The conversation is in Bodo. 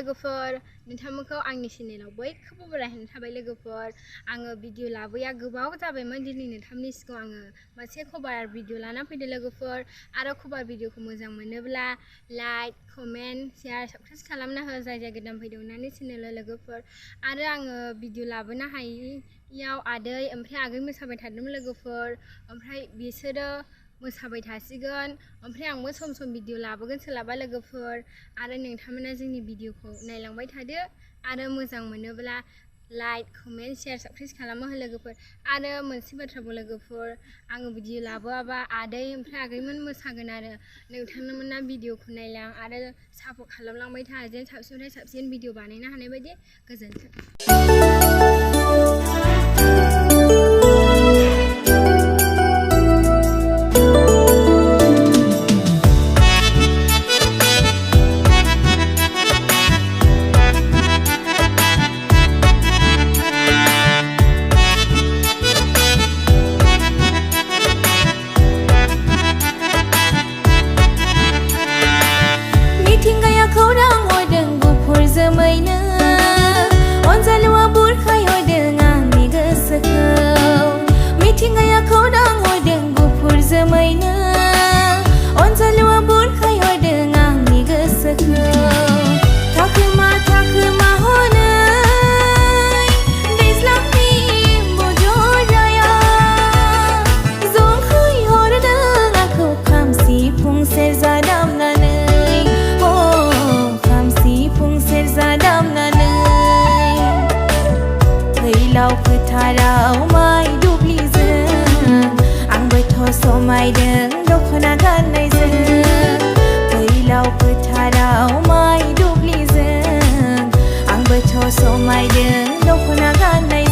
लोगोफोर नोंथांमोनखौ आंनि चेनेलाव बयखौबो बरायनो थाबाय लोगोफोर आङो भिडिअ लाबोया गोबाव जाबायमोन दिनै नोंथांमोननि सिगाङाव आङो मोनसे कभार भिडिअ लाना फैदों लोगोफोर आरो कभार भिडिअखौ मोजां मोनोब्ला लाइक कमेन्ट शेयार साबस्क्राइब खालामना हो जाय जाय गोदान फैदों होननानै चेनेलाव लोगोफोर आरो आङो भिडिअ लाबोनो हायियाव आदै ओमफ्राय आगै मोसाबाय थादोंमोन लोगोफोर ओमफ्राय बिसोरो मोसाबाय थासिगोन ओमफ्राय आंबो सम सम भिडिअ लाबोगोन सोलाबा लोगोफोर आरो नोंथांमोना जोंनि भिडिअखौ नायलांबाय थादो आरो मोजां मोनोब्ला लाइक कमेन्ट शेयार साबस्क्राइब खालामो हो लोगोफोर आरो मोनसे बाथ्राखौ लोगोफोर आङो भिडिअ लाबोआबा आदै ओमफ्राय आगैमोन मोसागोन आरो नोंथांमोना भिडिअखौ नायलां आरो सापर्ट खालामलांबाय था जेन साबसिननिफ्राय साबसिन भिडिअ बानायनो हानाय बायदि गोजोन्थों Mithingaya Khwurang hordwng गुफुर जोमैनो अनजालुआ बुरखाय हरदों आंनि गोसोखौ Mithingaya Khwurang hordwng गुफुर जोमैनो अनजालुआ बुरखाय हरदों आंनि गोसोखौ थाखोमा थाखोमा हनै दैज्लांनि बजराया जंखाय हरदों आंखौ खाम सिफुं सेरजा दामनानै फैलाव फोथाराव माइ दुब्लिजों आंबोथ' समायदों दख'ना गाननायजों फैलाव फोथाराव माइ दुब्लिजों आंबोथ' समायदों दख'ना गाननायजों